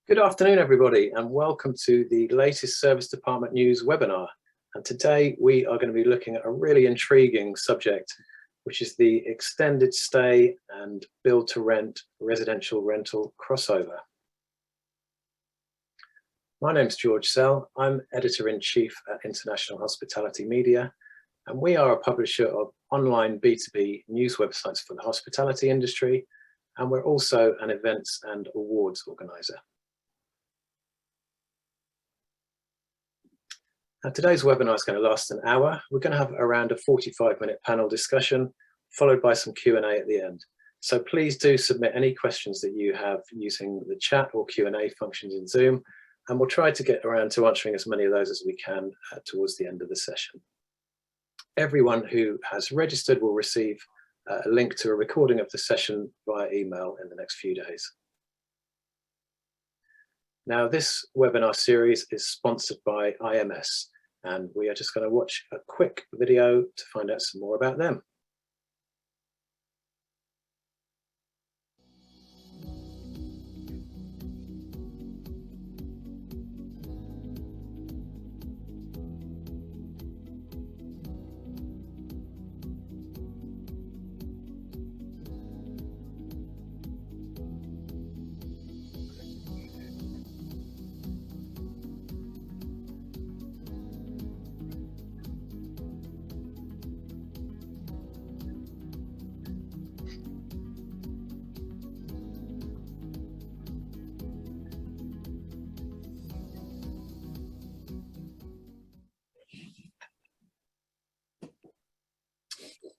Good afternoon, everybody, and welcome to the latest Service Department News webinar. And today we are going to be looking at a really intriguing subject, which is the extended stay and build to rent residential rental crossover. My name's George Sell. I'm Editor-in-Chief at International Hospitality Media, and we are a publisher of online B2B news websites for the hospitality industry, and we're also an events and awards organizer. Now, today's webinar is going to last an hour. We're going to have around a 45-minute panel discussion, followed by some Q&A at the end. So please do submit any questions that you have using the chat or Q&A functions in Zoom, and we'll try to get around to answering as many of those as we can towards the end of the session. Everyone who has registered will receive a link to a recording of the session via email in the next few days. Now, this webinar series is sponsored by IMS, and we are just going to watch a quick video to find out some more about them.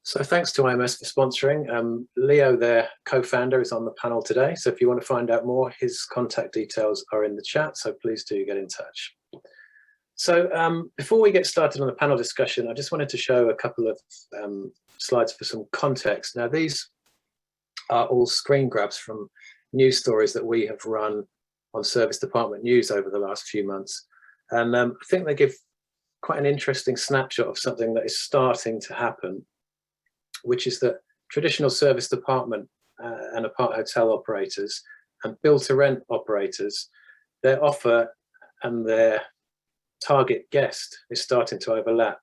So thanks to IMS for sponsoring. Leo, their co-founder, is on the panel today. So if you want to find out more, his contact details are in the chat. So please do get in touch. So before we get started on the panel discussion, I just wanted to show a couple of slides for some context. Now, these are all screen grabs from news stories that we have run on Service Department News over the last few months. And I think they give quite an interesting snapshot of something that is starting to happen, which is that traditional service department and apart hotel operators and build-to-rent operators, their offer and their target guest is starting to overlap.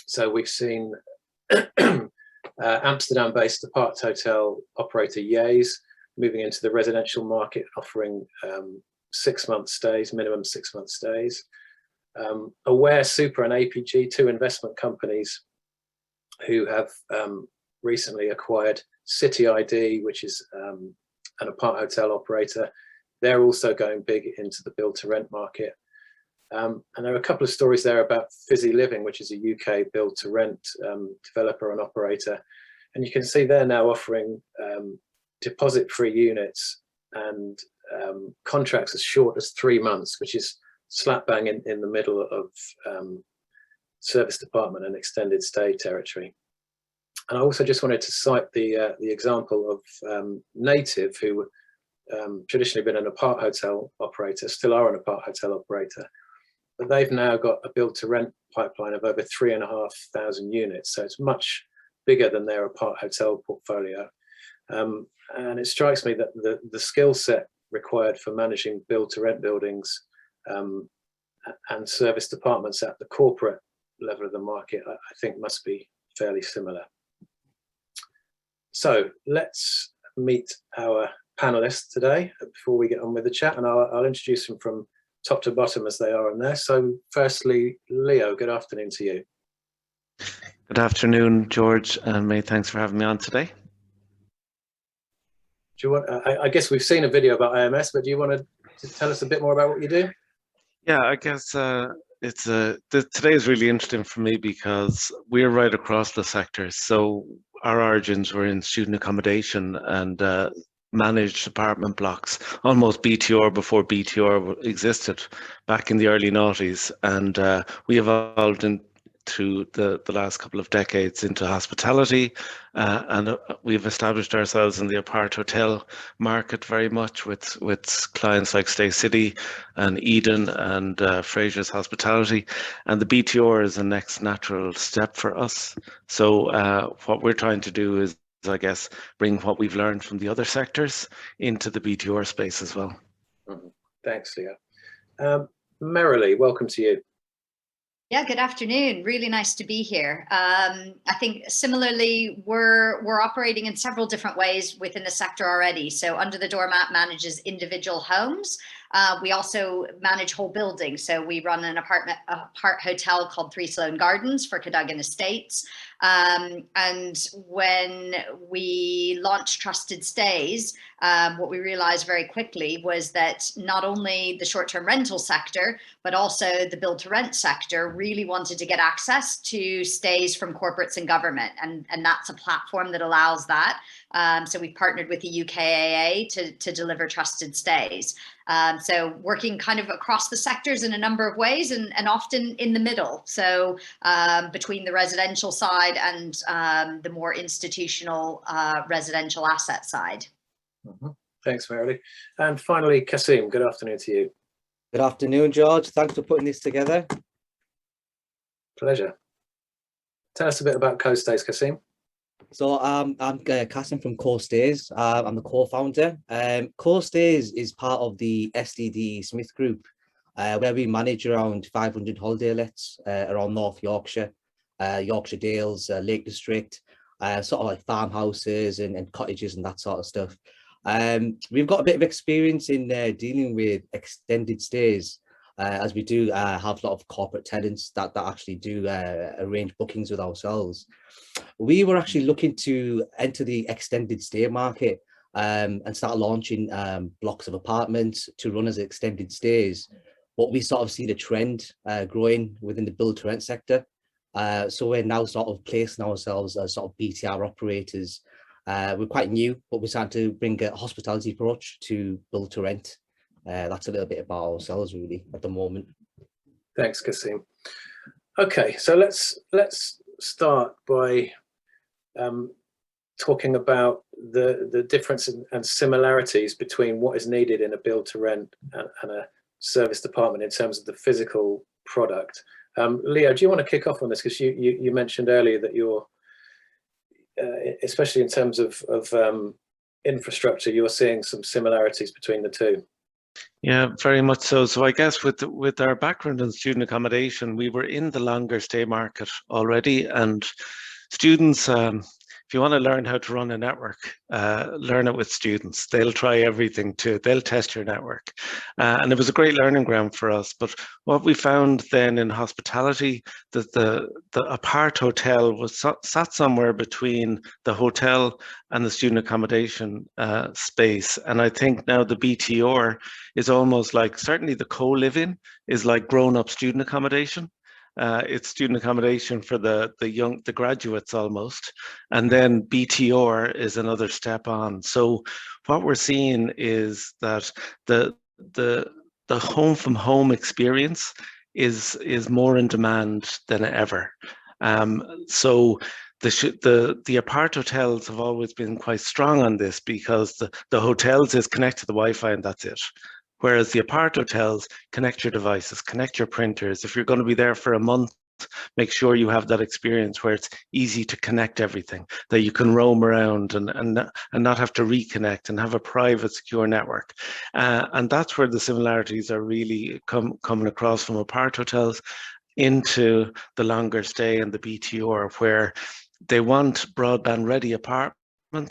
So we've seen Amsterdam-based apart hotel operator Yays moving into the residential market, offering 6-month stays, minimum 6-month stays. Aware Super and APG, two investment companies who have recently acquired City ID, which is an apart hotel operator. They're also going big into the build-to-rent market. And there are a couple of stories there about Fizzy Living, which is a UK build-to-rent developer and operator. And you can see they're now offering deposit-free units and contracts as short as 3 months, which is slap bang in the middle of service department and extended stay territory. And I also just wanted to cite the example of Native, who traditionally been an apart hotel operator, still are an apart hotel operator, but they've now got a build to rent pipeline of over 3,500 units. So it's much bigger than their apart hotel portfolio. And it strikes me that the skill set required for managing build to rent buildings and service departments at the corporate level of the market, I think must be fairly similar. So let's meet our panelists today before we get on with the chat, and I'll introduce them from top to bottom as they are in there. So firstly, Leo, good afternoon to you. Good afternoon, George, and many thanks for having me on today. Do you want, I guess we've seen a video about IMS, but do you want to tell us a bit more about what you do? Yeah, I guess today is really interesting for me because we're right across the sector. So our origins were in student accommodation and managed apartment blocks, almost BTR before BTR existed back in the early noughties. And we evolved through the last couple of decades into hospitality, and we've established ourselves in the apart hotel market very much with clients like Stay City and Eden and Fraser's Hospitality, and the BTR is the next natural step for us. So what we're trying to do is, I guess, bring what we've learned from the other sectors into the BTR space as well. Mm-hmm. Thanks, Leah. Merrily, welcome to you. Yeah, good afternoon. Really nice to be here. I think similarly, we're operating in several different ways within the sector already. So Under the Doormat manages individual homes. We also manage whole buildings. So we run an apart hotel called 3 Sloane Gardens for Cadogan Estates. And when we launched Trusted Stays, what we realized very quickly was that not only the short-term rental sector, but also the build-to-rent sector really wanted to get access to stays from corporates and government. And that's a platform that allows that. So we've partnered with the UKAA to deliver Trusted Stays. So working kind of across the sectors in a number of ways and often in the middle. So between the residential side and the more institutional residential asset side. Mm-hmm. Thanks, Merrily. And finally, Kasim, good afternoon to you. Good afternoon, George. Thanks for putting this together. Pleasure. Tell us a bit about CoStays, Kasim. So I'm Kasim from CoStays. I'm the co-founder. CoStays is part of the SDD Smith Group, where we manage around 500 holiday lets around North Yorkshire, Yorkshire Dales, Lake District, sort of like farmhouses and cottages and that sort of stuff. We've got a bit of experience in dealing with extended stays, as we do have a lot of corporate tenants that actually do arrange bookings with ourselves. We were actually looking to enter the extended stay market and start launching blocks of apartments to run as extended stays. But we sort of see the trend growing within the build to rent sector. So we're now sort of placing ourselves as sort of BTR operators. We're quite new, but we're starting to bring a hospitality approach to build to rent. That's a little bit about ourselves really at the moment. Thanks, Kasim. Okay, so let's start by talking about the difference and similarities between what is needed in a build to rent and a serviced apartment in terms of the physical product. Leo, do you want to kick off on this? Because you mentioned earlier that you're, especially in terms of infrastructure, you're seeing some similarities between the two. Yeah, very much so. So I guess with our background in student accommodation, we were in the longer stay market already, and students, if you want to learn how to run a network, learn it with students. They'll try everything they'll test your network. And it was a great learning ground for us. But what we found then in hospitality, that the apart hotel was sat somewhere between the hotel and the student accommodation space. And I think now the BTR is almost like, certainly the co-living is like grown-up student accommodation. It's student accommodation for the graduates almost, and then BTR is another step on. So what we're seeing is that the home from home experience is more in demand than ever. So the apart hotels have always been quite strong on this, because the hotels is connect to the Wi-Fi and that's it. Whereas the apart hotels, connect your devices, connect your printers. If you're going to be there for a month, make sure you have that experience where it's easy to connect everything, that you can roam around and not have to reconnect and have a private, secure network. And that's where the similarities are really coming across from apart hotels into the longer stay and the BTR, where they want broadband ready apartments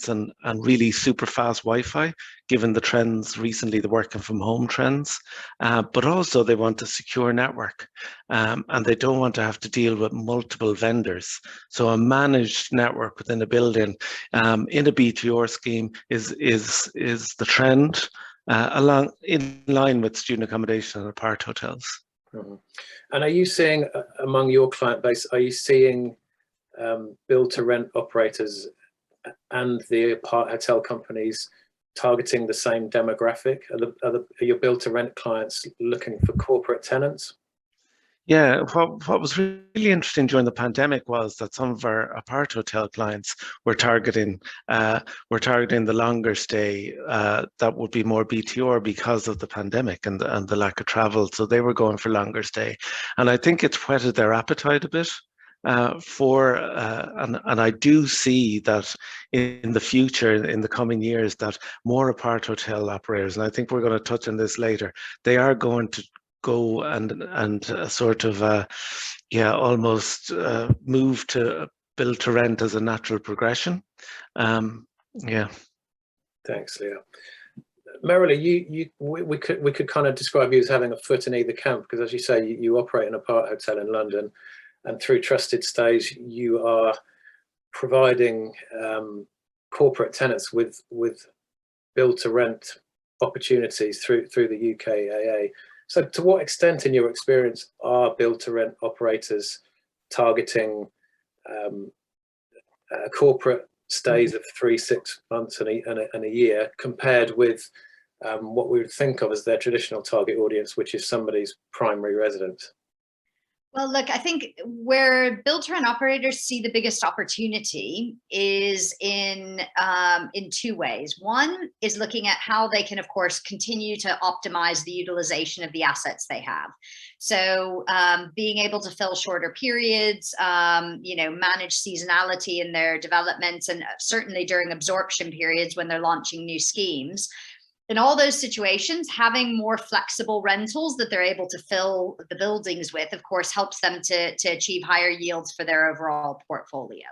and really super fast Wi-Fi, given the trends recently, the working from home trends, but also they want a secure network, and they don't want to have to deal with multiple vendors. So a managed network within a building in a BTR scheme is the trend, in line with student accommodation and apart hotels. Mm-hmm. And are you seeing among your client base, are you seeing build to rent operators and the apart hotel companies targeting the same demographic? Are your build to rent clients looking for corporate tenants? Yeah, what was really interesting during the pandemic was that some of our apart hotel clients were targeting the longer stay that would be more BTR because of the pandemic and the lack of travel. So they were going for longer stay, and I think it's whetted their appetite a bit. and I do see that in the future, in the coming years, that more apart hotel operators, and I think we're going to touch on this later, they are going to go and sort of almost move to build to rent as a natural progression. Yeah. Thanks, Leo. Marilee, we could kind of describe you as having a foot in either camp, because as you say, you operate an apart hotel in London, and through Trusted Stays, you are providing corporate tenants with build to rent opportunities through the UKAA. So to what extent, in your experience, are build to rent operators targeting corporate stays of 3, 6 months and a year, compared with what we would think of as their traditional target audience, which is somebody's primary residence? Well, look, I think where build to rent operators see the biggest opportunity is in 2 ways. One is looking at how they can, of course, continue to optimize the utilization of the assets they have. So being able to fill shorter periods, manage seasonality in their developments, and certainly during absorption periods when they're launching new schemes. In all those situations, having more flexible rentals that they're able to fill the buildings with, of course, helps them to achieve higher yields for their overall portfolio.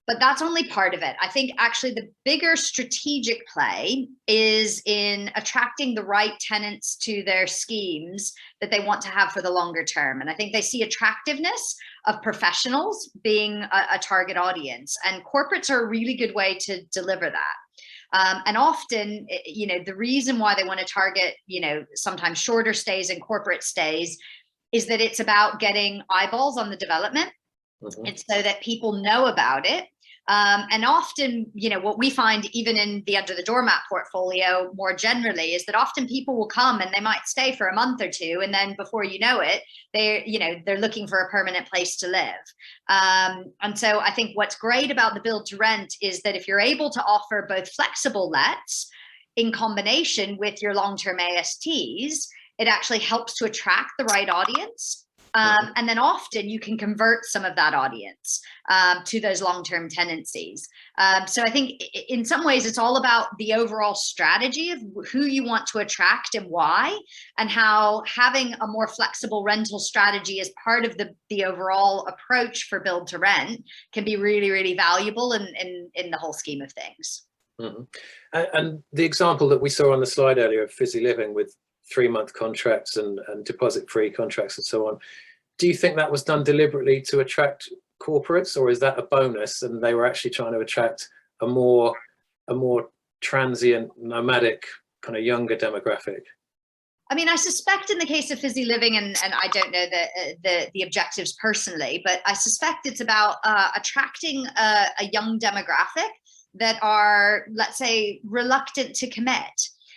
But that's only part of it. I think actually the bigger strategic play is in attracting the right tenants to their schemes that they want to have for the longer term. And I think they see attractiveness of professionals being a target audience, and corporates are a really good way to deliver that. And often, the reason why they want to target, sometimes shorter stays and corporate stays is that it's about getting eyeballs on the development. Mm-hmm. And so that people know about it. And often, what we find even in the Under the Doormat portfolio more generally is that often people will come and they might stay for a month or 2, and then before you know it, they're looking for a permanent place to live. And so I think what's great about the build to rent is that if you're able to offer both flexible lets in combination with your long-term ASTs, it actually helps to attract the right audience. And then often you can convert some of that audience to those long-term tenancies. So I think in some ways it's all about the overall strategy of who you want to attract and why, and how having a more flexible rental strategy as part of the overall approach for build to rent can be really, really valuable in the whole scheme of things. Mm-hmm. And the example that we saw on the slide earlier of Fizzy Living with 3-month contracts and deposit-free contracts and so on, do you think that was done deliberately to attract corporates, or is that a bonus and they were actually trying to attract a more transient, nomadic, kind of younger demographic? I mean, I suspect in the case of Fizzy Living, and I don't know the objectives personally, but I suspect it's about attracting a young demographic that are, let's say, reluctant to commit.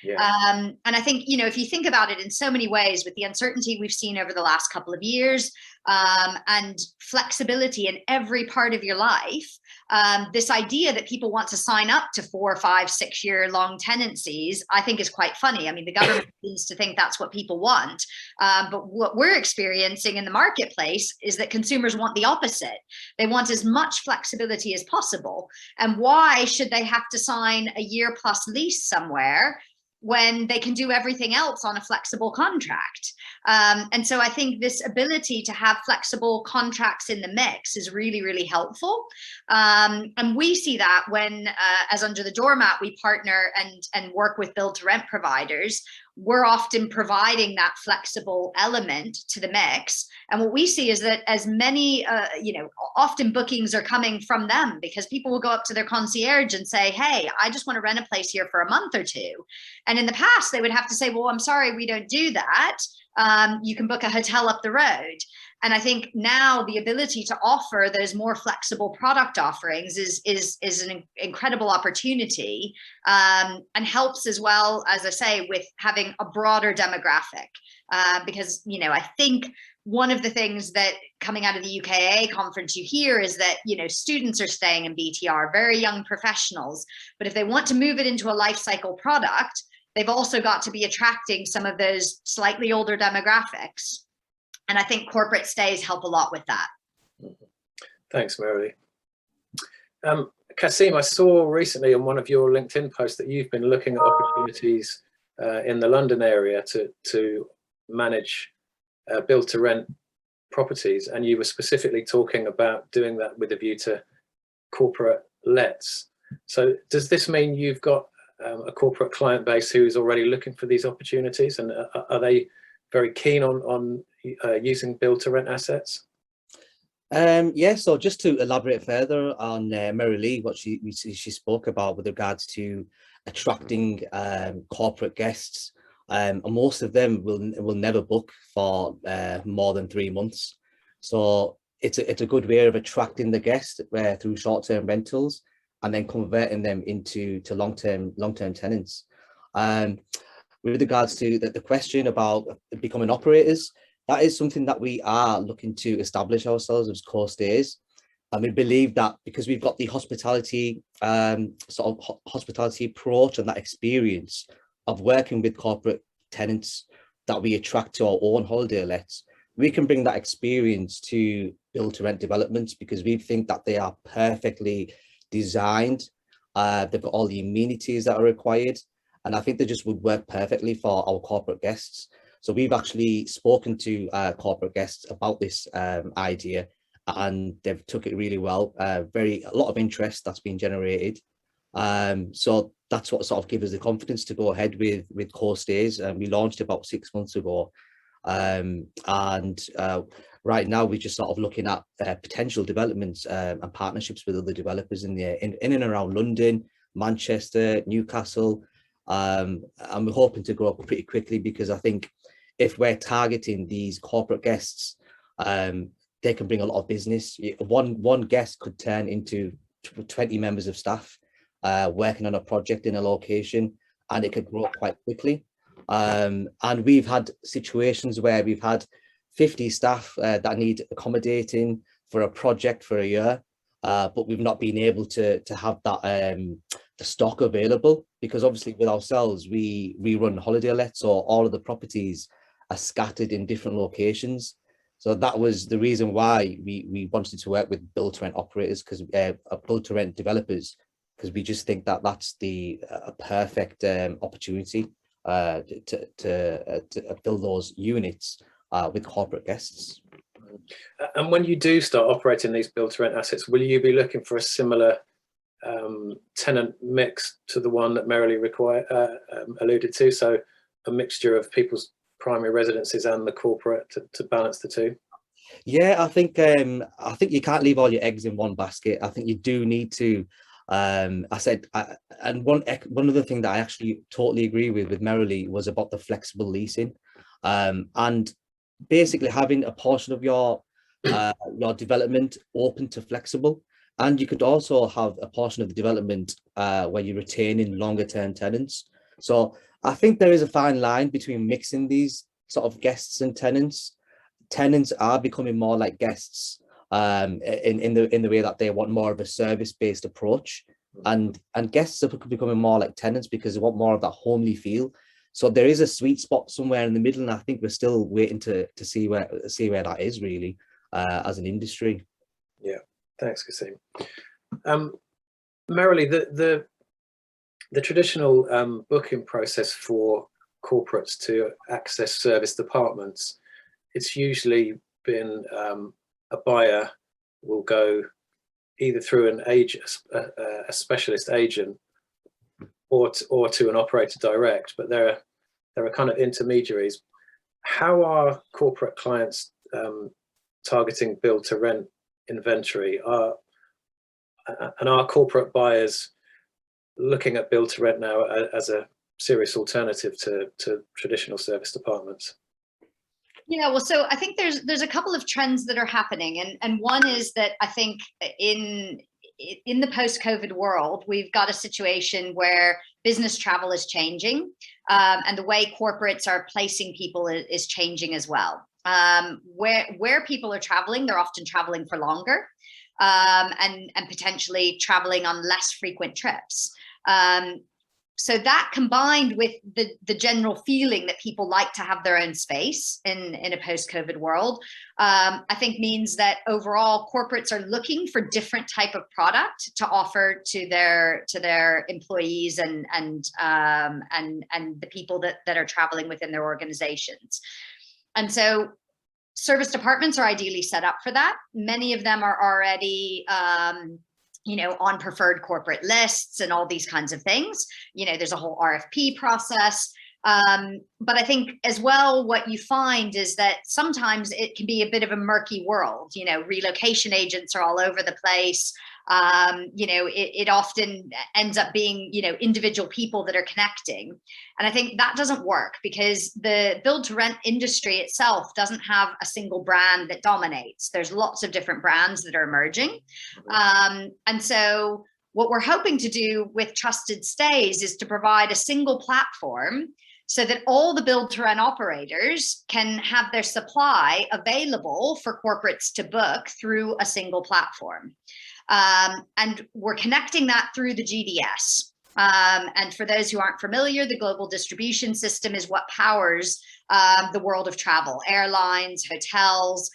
Yeah. And I think, if you think about it in so many ways, with the uncertainty we've seen over the last couple of years, and flexibility in every part of your life, this idea that people want to sign up to 4, 5, 6 year long tenancies, I think is quite funny. I mean, the government seems to think that's what people want. But what we're experiencing in the marketplace is that consumers want the opposite. They want as much flexibility as possible. And why should they have to sign a year plus lease somewhere when they can do everything else on a flexible contract? And so I think this ability to have flexible contracts in the mix is really, really helpful. And we see that when, as Under the Doormat, we partner and work with build to rent providers, we're often providing that flexible element to the mix. And what we see is that as many, often bookings are coming from them, because people will go up to their concierge and say, hey, I just want to rent a place here for a month or 2. And in the past, they would have to say, well, I'm sorry, we don't do that. You can book a hotel up the road. And I think now the ability to offer those more flexible product offerings is an incredible opportunity, and helps as well, as I say, with having a broader demographic. Because, I think one of the things that coming out of the UKAA conference you hear is that, students are staying in BTR, very young professionals. But if they want to move it into a life cycle product, they've also got to be attracting some of those slightly older demographics. And I think corporate stays help a lot with that. Thanks, Merrily. Kasim, I saw recently on one of your LinkedIn posts that you've been looking at opportunities in the London area to manage build to rent properties, and you were specifically talking about doing that with a view to corporate lets. So does this mean you've got a corporate client base who is already looking for these opportunities, and are they very keen on using build to rent assets? Yeah, so just to elaborate further on Mary Lee, what she spoke about with regards to attracting corporate guests, and most of them will never book for more than 3 months. So it's a good way of attracting the guest through short-term rentals and then converting them into long-term tenants. With regards to the question about becoming operators, that is something that we are looking to establish ourselves as Core Stays. And we believe that because we've got the hospitality hospitality approach and that experience of working with corporate tenants that we attract to our own holiday lets, we can bring that experience to build to rent developments, because we think that they are perfectly designed. They've got all the amenities that are required, and I think they just would work perfectly for our corporate guests. So we've actually spoken to corporate guests about this idea, and they've took it really well. A lot of interest that's been generated. So that's what sort of gives us the confidence to go ahead with Core Stays. We launched about 6 months ago, and right now we're just sort of looking at potential developments and partnerships with other developers in and around London, Manchester, Newcastle, and we're hoping to grow up pretty quickly, because I think if we're targeting these corporate guests, they can bring a lot of business. One guest could turn into 20 members of staff working on a project in a location, and it could grow quite quickly. And we've had situations where we've had 50 staff that need accommodating for a project for a year, but we've not been able to have that the stock available, because obviously with ourselves we run holiday lets, so all of the properties are scattered in different locations. So that was the reason why we wanted to work with build to rent operators, because build to rent developers, because we just think that that's the perfect opportunity to build those units with corporate guests. And when you do start operating these build to rent assets, will you be looking for a similar tenant mix to the one that Merrily alluded to? So a mixture of people's primary residences and the corporate to balance the two? Yeah, I think you can't leave all your eggs in one basket. I think you do need to. And one other thing that I actually totally agree with Merrily was about the flexible leasing, and basically having a portion of your development open to flexible, and you could also have a portion of the development where you're retaining longer term tenants. So I think there is a fine line between mixing these sort of guests and tenants. Tenants are becoming more like guests in the way that they want more of a service-based approach, and guests are becoming more like tenants because they want more of that homely feel. So there is a sweet spot somewhere in the middle, and I think we're still waiting to see where that is really as an industry. Yeah, thanks, Kasim. Merrily, the traditional booking process for corporates to access service departments, it's usually been a buyer will go either through a specialist agent or to an operator direct, but there are kind of intermediaries. How are corporate clients targeting build to rent inventory? And are corporate buyers looking at build to rent now as a serious alternative to traditional service departments? Yeah, well, so I think there's a couple of trends that are happening, and one is that I think in the post-COVID world, we've got a situation where business travel is changing, and the way corporates are placing people is changing as well. Where people are traveling, they're often traveling for longer, and potentially traveling on less frequent trips. So that combined with the general feeling that people like to have their own space in a post-COVID world, I think means that overall corporates are looking for different type of product to offer to their employees and the people that are traveling within their organizations. And so service departments are ideally set up for that. Many of them are already on preferred corporate lists and all these kinds of things. There's a whole RFP process. But I think as well, what you find is that sometimes it can be a bit of a murky world. Relocation agents are all over the place. It often ends up being, individual people that are connecting. And I think that doesn't work because the build to rent industry itself doesn't have a single brand that dominates. There's lots of different brands that are emerging. And so what we're hoping to do with Trusted Stays is to provide a single platform so that all the build to rent operators can have their supply available for corporates to book through a single platform. And we're connecting that through the GDS. And for those who aren't familiar, the global distribution system is what powers the world of travel, airlines, hotels,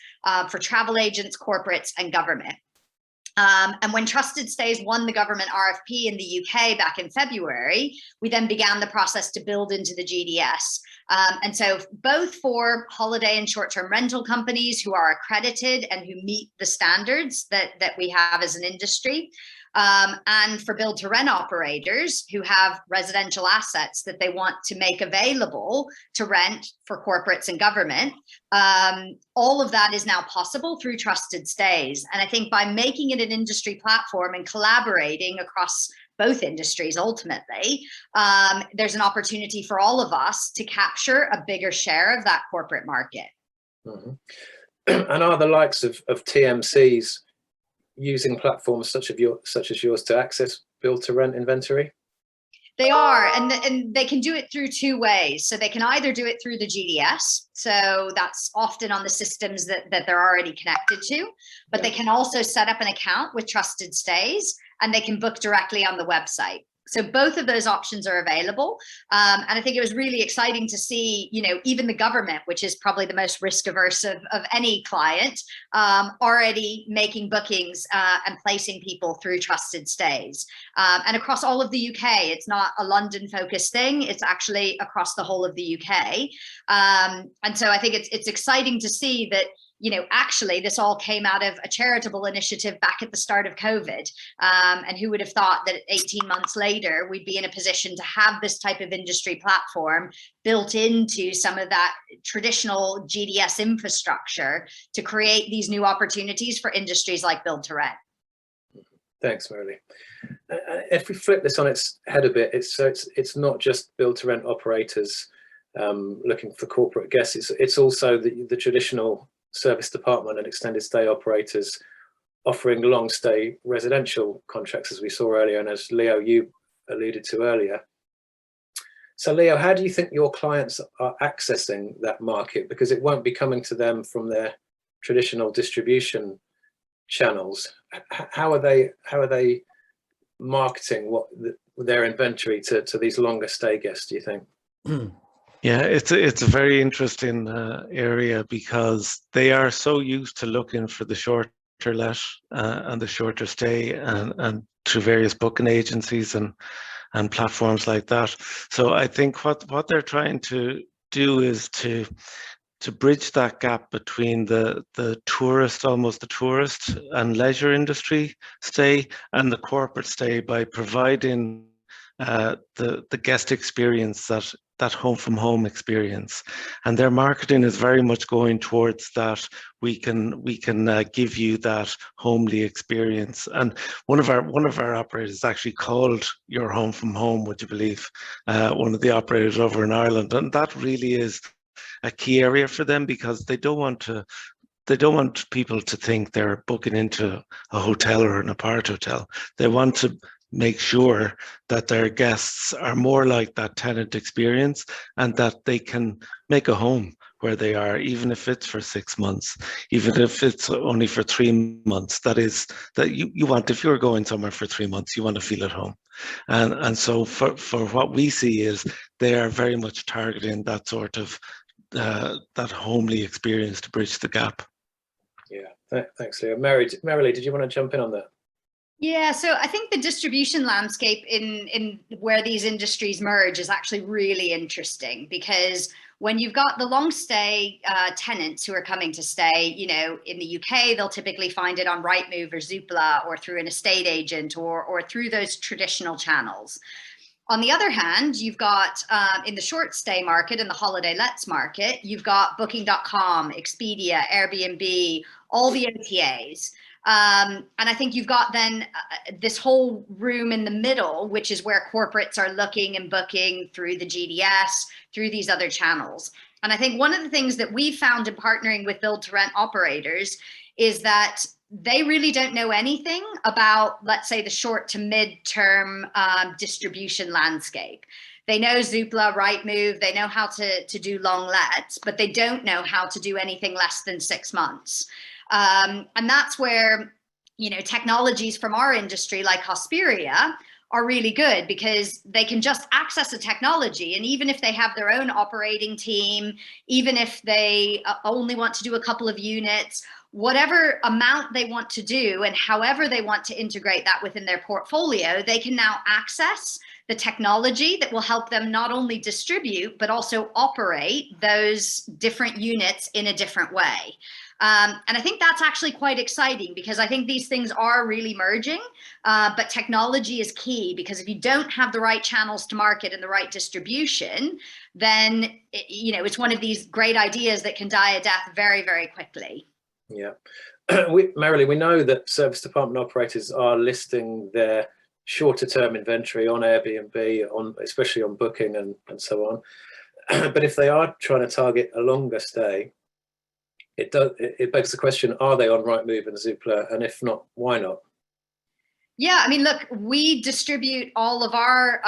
for travel agents, corporates, and government. And when Trusted Stays won the government RFP in the UK back in February, we then began the process to build into the GDS. And so both for holiday and short-term rental companies who are accredited and who meet the standards that we have as an industry, and for build to rent operators who have residential assets that they want to make available to rent for corporates and government, all of that is now possible through Trusted Stays. And I think by making it an industry platform and collaborating across both industries, ultimately, there's an opportunity for all of us to capture a bigger share of that corporate market. Mm-hmm. And are the likes of TMCs using platforms such as yours to access build to rent inventory? They are, and they can do it through two ways. So they can either do it through the GDS, so that's often on the systems that they're already connected to, but they can also set up an account with Trusted Stays and they can book directly on the website. So both of those options are available. And I think it was really exciting to see, even the government, which is probably the most risk averse of any client, already making bookings and placing people through Trusted Stays. And across all of the UK, it's not a London focused thing, it's actually across the whole of the UK. And so I think it's exciting to see that actually this all came out of a charitable initiative back at the start of COVID. And who would have thought that 18 months later, we'd be in a position to have this type of industry platform built into some of that traditional GDS infrastructure to create these new opportunities for industries like build to rent. Thanks, Marilee. If we flip this on its head a bit, it's not just build to rent operators looking for corporate guests. It's also the traditional service department and extended stay operators offering long stay residential contracts, as we saw earlier, and as Leo, you alluded to earlier. So Leo, how do you think your clients are accessing that market? Because it won't be coming to them from their traditional distribution channels. How are they marketing their inventory to these longer stay guests, do you think? Yeah, it's a very interesting area because they are so used to looking for the shorter let and the shorter stay and through various booking agencies and platforms like that. So I think what they're trying to do is to bridge that gap between the tourist and leisure industry stay and the corporate stay by providing the guest experience, that home from home experience. And their marketing is very much going towards that. We can give you that homely experience. And one of our operators actually called Your Home from Home, would you believe? One of the operators over in Ireland. And that really is a key area for them because they don't want people to think they're booking into a hotel or an apart hotel. They want to make sure that their guests are more like that tenant experience and that they can make a home where they are, even if it's for 6 months, even if it's only for 3 months. That is, that you want, if you're going somewhere for 3 months, you want to feel at home. And so for what we see is they are very much targeting that sort of that homely experience to bridge the gap. Yeah, thanks, Leo. Marilee, did you want to jump in on that? Yeah, so I think the distribution landscape in where these industries merge is actually really interesting, because when you've got the long stay tenants who are coming to stay, you know, in the UK, they'll typically find it on Rightmove or Zoopla or through an estate agent or through those traditional channels. On the other hand, you've got in the short stay market, in the holiday lets market, you've got Booking.com, Expedia, Airbnb, all the OTAs. And I think you've got then this whole room in the middle, which is where corporates are looking and booking through the GDS, through these other channels. And I think one of the things that we've found in partnering with build to rent operators is that they really don't know anything about, let's say, the short to mid-term distribution landscape. They know Zoopla, Rightmove, they know how to do long lets, but they don't know how to do anything less than 6 months. And that's where, you know, technologies from our industry like Hosperia are really good, because they can just access a technology. And even if they have their own operating team, even if they only want to do a couple of units, whatever amount they want to do and however they want to integrate that within their portfolio, they can now access the technology that will help them not only distribute, but also operate those different units in a different way. And I think that's actually quite exciting, because I think these things are really merging, but technology is key, because if you don't have the right channels to market and the right distribution, then, you know, it's one of these great ideas that can die a death very, very quickly. Yeah. Marilee, we know that service department operators are listing their shorter term inventory on Airbnb, especially on Booking and so on. But if they are trying to target a longer stay, it begs the question, are they on Rightmove and Zoopla? And if not, why not? Yeah, I mean, look, we distribute all of our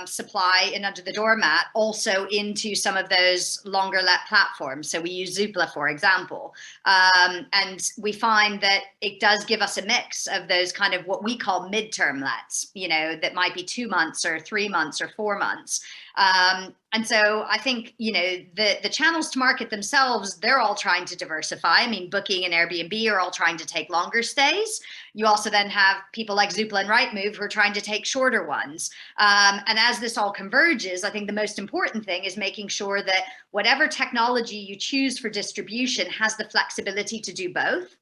supply in Under the Doormat also into some of those longer let platforms. So we use Zoopla, for example, and we find that it does give us a mix of those kind of what we call midterm lets, you know, that might be 2 months or 3 months or 4 months. And so I think, you know, the channels to market themselves, they're all trying to diversify. I mean, Booking and Airbnb are all trying to take longer stays. You also then have people like Zoopla and Rightmove who are trying to take shorter ones. And as this all converges, I think the most important thing is making sure that whatever technology you choose for distribution has the flexibility to do both.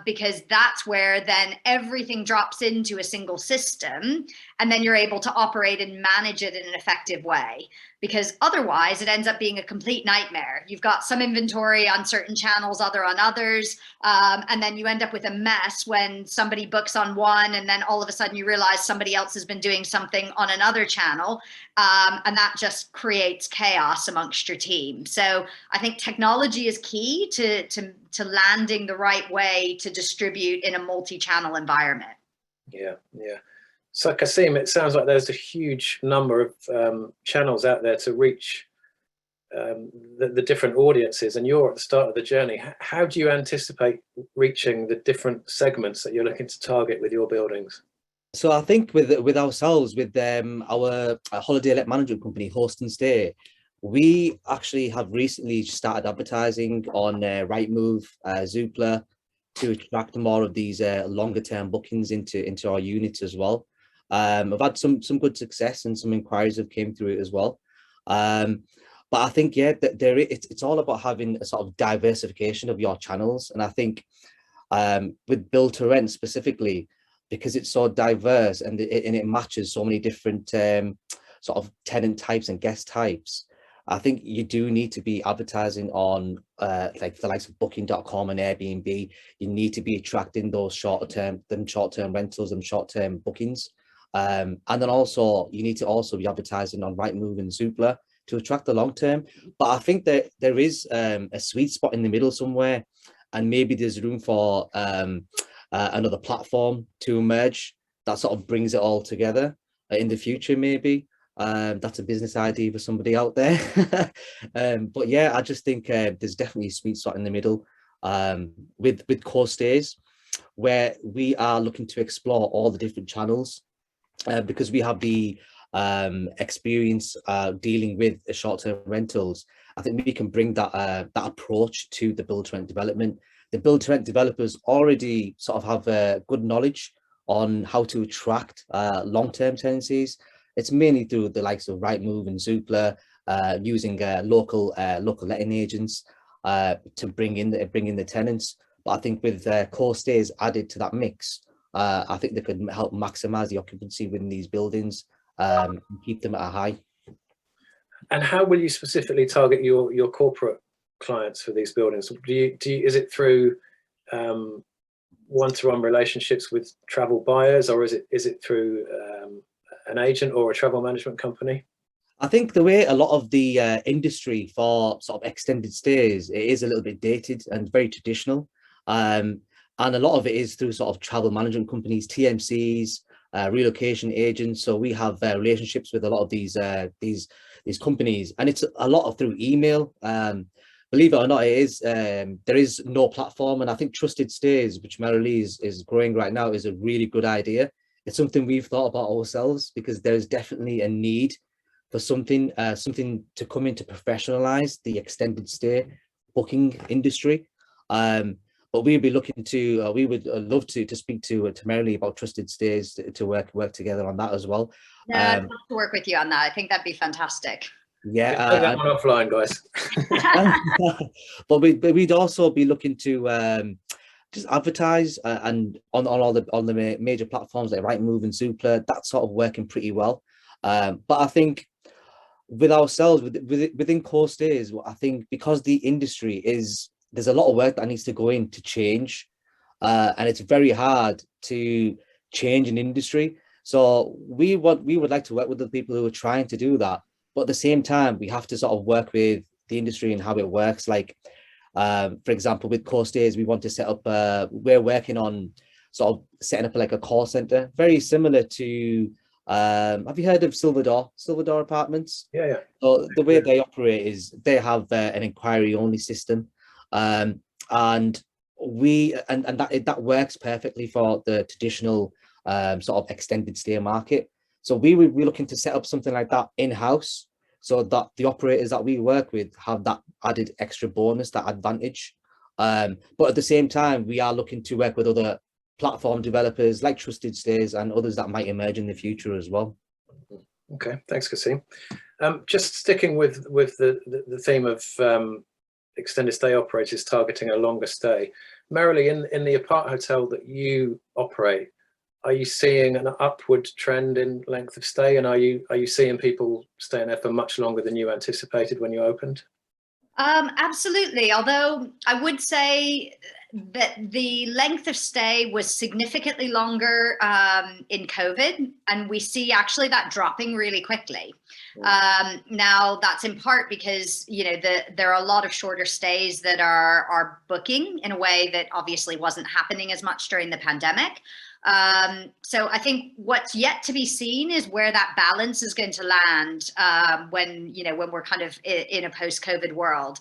Because that's where then everything drops into a single system, and then you're able to operate and manage it in an effective way. Because otherwise it ends up being a complete nightmare. You've got some inventory on certain channels, other on others, and then you end up with a mess when somebody books on one and then all of a sudden you realize somebody else has been doing something on another channel, and that just creates chaos amongst your team. So I think technology is key to landing the right way to distribute in a multi-channel environment. Yeah, yeah. So Kasim, it sounds like there's a huge number of channels out there to reach the different audiences, and you're at the start of the journey. How do you anticipate reaching the different segments that you're looking to target with your buildings? So I think with ourselves, with our holiday let management company, Host and Stay, we actually have recently started advertising on Rightmove, Zoopla, to attract more of these longer term bookings into our units as well. I've had some good success, and some inquiries have came through it as well. But I think, yeah, that it's all about having a sort of diversification of your channels. And I think with build to rent specifically, because it's so diverse and it matches so many different sort of tenant types and guest types, I think you do need to be advertising on like the likes of Booking.com and Airbnb. You need to be attracting those short-term rentals and short-term bookings. And then also you need to also be advertising on Rightmove and Zoopla to attract the long term. But I think that there is a sweet spot in the middle somewhere, and maybe there's room for another platform to emerge that sort of brings it all together in the future, maybe. That's a business idea for somebody out there. But yeah, I just think there's definitely a sweet spot in the middle with Core Stays, where we are looking to explore all the different channels because we have the experience dealing with the short-term rentals. I think we can bring that that approach to the build-to-rent development. The build-to-rent developers already sort of have good knowledge on how to attract long-term tenancies. It's mainly through the likes of Rightmove and Zoopla, using local letting agents to bring in the tenants. But I think with Core Stays added to that mix, I think they could help maximize the occupancy within these buildings and keep them at a high. And how will you specifically target your corporate clients for these buildings? Is it through one-to-one relationships with travel buyers, or is it through an agent or a travel management company? I think the way a lot of the industry for sort of extended stays, it is a little bit dated and very traditional. And a lot of it is through sort of travel management companies, TMCs, relocation agents. So we have relationships with a lot of these companies, and it's a lot of through email. Believe it or not, it is there is no platform, and I think Trusted Stays, which Marilee is growing right now, is a really good idea. It's something we've thought about ourselves because there's definitely a need for something to come in to professionalize the extended stay booking industry. But we'd be looking to we would love to speak to Marilee about Trusted Stays to work together on that as well. Yeah, I'd love to work with you on that. I think that'd be fantastic. Yeah, Take that one offline, guys. but we'd also be looking to just advertise and on all the major platforms like Rightmove and Zoopla. That's sort of working pretty well. But I think with ourselves within Core Stays, I think because the industry there's a lot of work that needs to go in to change, and it's very hard to change an industry. So we would like to work with the people who are trying to do that, but at the same time we have to sort of work with the industry and how it works. Like for example, with Core Stays, we want to set up we're working on sort of setting up like a call center very similar to have you heard of Silver Door Apartments? Yeah. So the way they operate is they have an inquiry only system, and that works perfectly for the traditional sort of extended stay market. So we would be looking to set up something like that in-house, so that the operators that we work with have that added extra bonus, that advantage. But at the same time, we are looking to work with other platform developers like Trusted Stays and others that might emerge in the future as well. Okay, thanks, Kasim. Just sticking with the theme of extended stay operators targeting a longer stay. Marilee, in the apart hotel that you operate, are you seeing an upward trend in length of stay, and are you seeing people staying there for much longer than you anticipated when you opened? Absolutely. Although I would say that the length of stay was significantly longer in COVID, and we see actually that dropping really quickly. Now that's in part because there are a lot of shorter stays that are booking in a way that obviously wasn't happening as much during the pandemic. So I think what's yet to be seen is where that balance is going to land when we're kind of in a post-COVID world,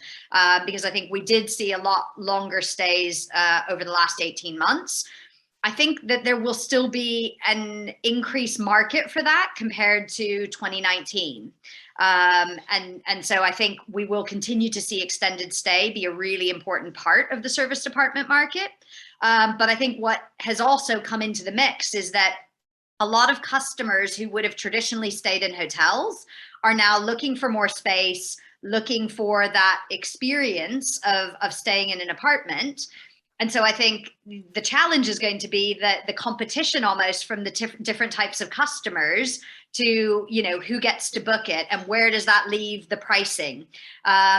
because I think we did see a lot longer stays over the last 18 months. I think that there will still be an increased market for that compared to 2019. And so I think we will continue to see extended stay be a really important part of the service department market. But I think what has also come into the mix is that a lot of customers who would have traditionally stayed in hotels are now looking for more space, looking for that experience of staying in an apartment. And so I think the challenge is going to be that the competition almost from the different types of customers to, who gets to book it and where does that leave the pricing?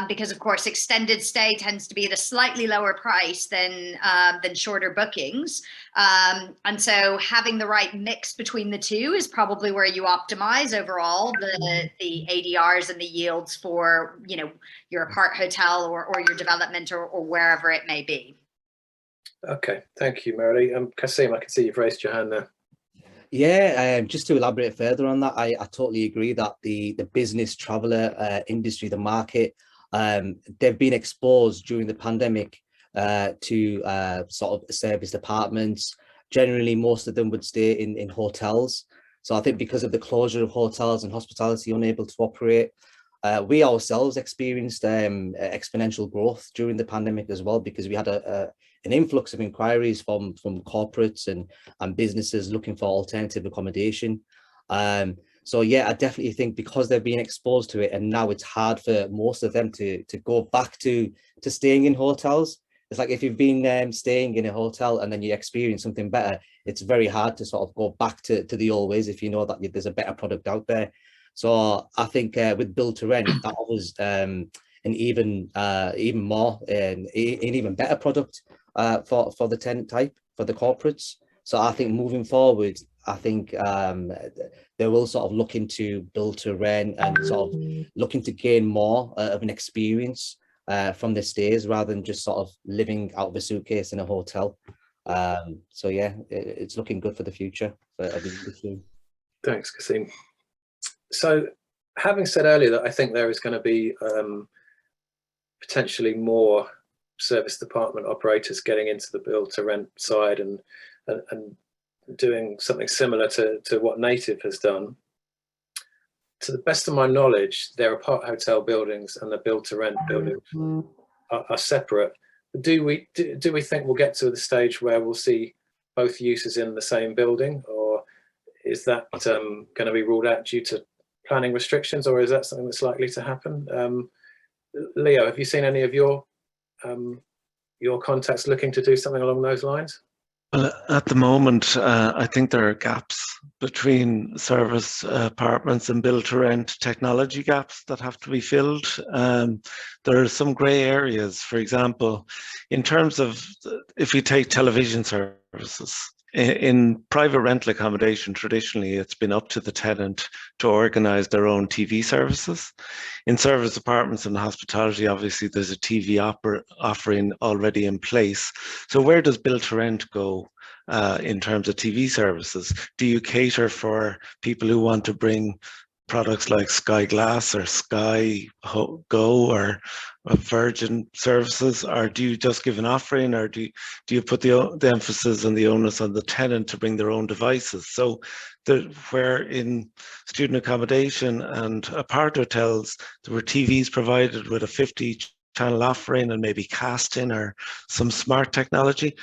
Because of course, extended stay tends to be at a slightly lower price than shorter bookings. And so having the right mix between the two is probably where you optimize overall the ADRs and the yields for, your apart hotel or your development or wherever it may be. Okay, thank you, Marilee. Kasim, I can see you've raised your hand there. Yeah, just to elaborate further on that, I totally agree that the business traveler industry, the market, they've been exposed during the pandemic to sort of service departments. Generally, most of them would stay in hotels. So I think because of the closure of hotels and hospitality unable to operate, we ourselves experienced exponential growth during the pandemic as well, because we had an influx of inquiries from corporates and businesses looking for alternative accommodation. So yeah, I definitely think because they're being exposed to it, and now it's hard for most of them to go back to staying in hotels. It's like if you've been staying in a hotel and then you experience something better, it's very hard to sort of go back to the old ways if you know that there's a better product out there. So I think with Build to Rent, that offers an even more an even better product for the tenant type, for the corporates. So I think moving forward, I think they will sort of look into Build to Rent and sort of looking to gain more of an experience from their stays rather than just sort of living out of a suitcase in a hotel. So yeah, it's looking good for the future for the industry. Thanks, Kasim. So, having said earlier that I think there is going to be potentially more service department operators getting into the Build to Rent side and doing something similar to what Native has done. To the best of my knowledge, their apart hotel buildings and the Build to Rent buildings are separate. Do we think we'll get to the stage where we'll see both uses in the same building, or is that going to be ruled out due to planning restrictions, or is that something that's likely to happen? Leo, have you seen any of your contacts looking to do something along those lines? Well, at the moment, I think there are gaps between service apartments and Build to Rent, technology gaps that have to be filled. There are some grey areas, for example, in terms of if you take television services. In private rental accommodation, traditionally, it's been up to the tenant to organise their own TV services. In service apartments and hospitality, obviously, there's a TV offering already in place. So where does Build to Rent go in terms of TV services? Do you cater for people who want to bring products like Sky Glass or Sky Go or Virgin services, or do you just give an offering, or do you put the emphasis and the onus on the tenant to bring their own devices? So where in student accommodation and apart hotels, there were TVs provided with a 50-channel offering and maybe casting or some smart technology.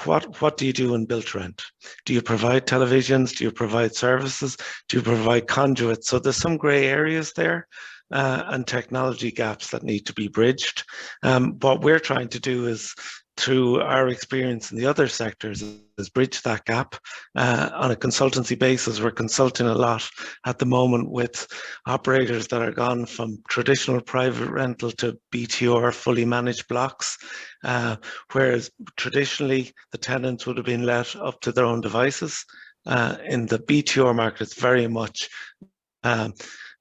What do you do in Build to Rent? Do you provide televisions? Do you provide services? Do you provide conduits? So there's some grey areas there and technology gaps that need to be bridged. What we're trying to do is, through our experience in the other sectors, is bridge that gap on a consultancy basis. We're consulting a lot at the moment with operators that are gone from traditional private rental to BTR, fully managed blocks, whereas traditionally the tenants would have been let up to their own devices. In the BTR market, it's very much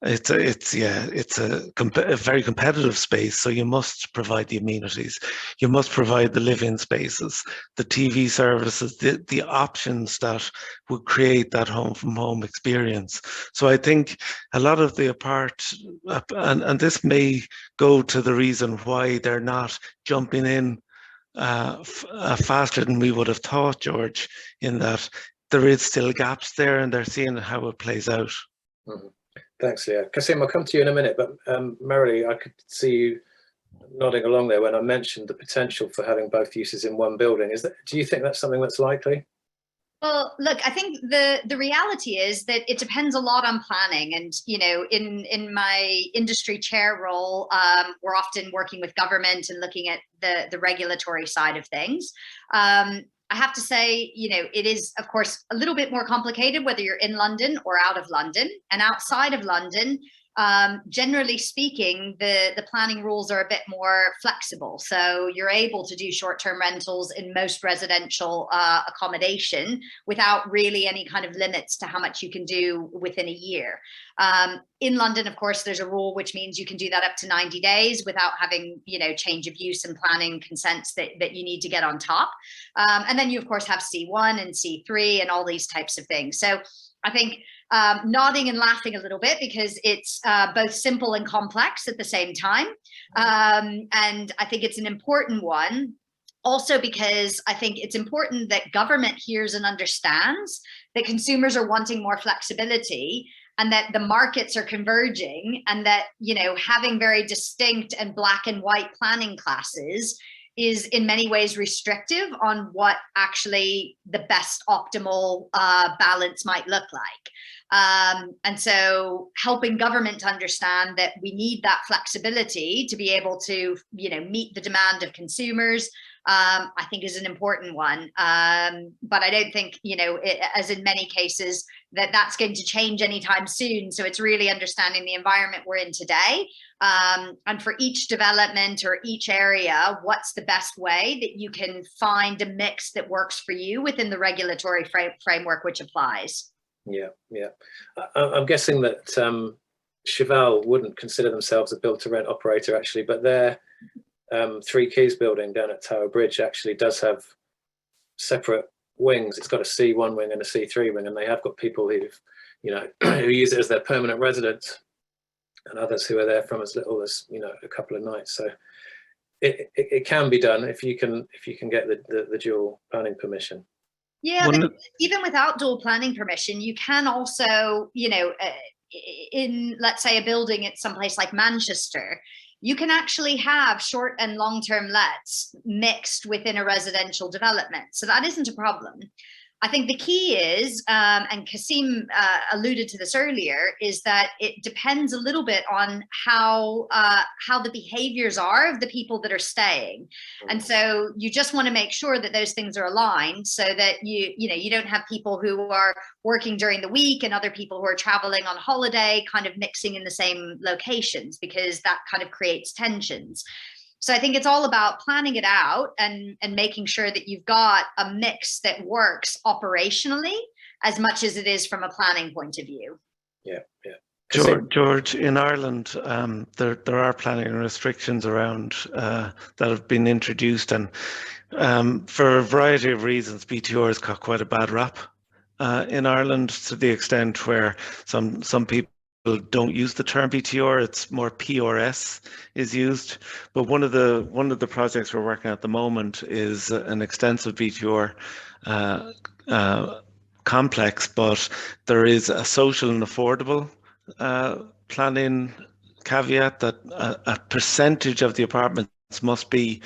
it's a very competitive space. So you must provide the amenities, you must provide the live-in spaces, the TV services, the options that would create that home from home experience. So I think a lot of the apart, and this may go to the reason why they're not jumping in faster than we would have thought, George, in that there is still gaps there and they're seeing how it plays out. Mm-hmm. Thanks, Leo. Kasim, I'll come to you in a minute, but Merrily, I could see you nodding along there when I mentioned the potential for having both uses in one building. Do you think that's something that's likely? Well, look, I think the reality is that it depends a lot on planning. And, you know, in my industry chair role, we're often working with government and looking at the regulatory side of things. I have to say, you know, it is, of course, a little bit more complicated whether you're in London or out of London. And outside of London, generally speaking, the planning rules are a bit more flexible. So you're able to do short-term rentals in most residential accommodation without really any kind of limits to how much you can do within a year. In London, of course, there's a rule which means you can do that up to 90 days without having, change of use and planning consents that you need to get on top. And then you, of course, have C1 and C3 and all these types of things. So I think nodding and laughing a little bit because it's both simple and complex at the same time. And I think it's an important one. Also, because I think it's important that government hears and understands that consumers are wanting more flexibility and that the markets are converging, and that, having very distinct and black and white planning classes is in many ways restrictive on what actually the best optimal balance might look like. And so helping government to understand that we need that flexibility to be able to, meet the demand of consumers, I think is an important one. But I don't think, as in many cases, that's going to change anytime soon. So it's really understanding the environment we're in today. And for each development or each area, what's the best way that you can find a mix that works for you within the regulatory framework which applies. Yeah. I'm guessing that Cheval wouldn't consider themselves a build-to-rent operator, actually, but their Three Keys building down at Tower Bridge actually does have separate wings. It's got a C1 wing and a C3 wing, and they have got people who've, who use it as their permanent residence, and others who are there from as little as, a couple of nights. So it can be done if you can get the dual planning permission. Yeah, but even without dual planning permission, you can also, in, let's say, a building at someplace like Manchester, you can actually have short and long-term lets mixed within a residential development. So that isn't a problem. I think the key is, and Kasim alluded to this earlier, is that it depends a little bit on how the behaviors are of the people that are staying. And so you just want to make sure that those things are aligned so that you don't have people who are working during the week and other people who are traveling on holiday kind of mixing in the same locations, because that kind of creates tensions. So I think it's all about planning it out and making sure that you've got a mix that works operationally as much as it is from a planning point of view. Yeah. George, in Ireland, there are planning restrictions around that have been introduced, and for a variety of reasons, BTR has got quite a bad rap in Ireland, to the extent where some people don't use the term BTR, it's more PRS is used. But one of the projects we're working at the moment is an extensive BTR complex, but there is a social and affordable planning caveat that a percentage of the apartments must be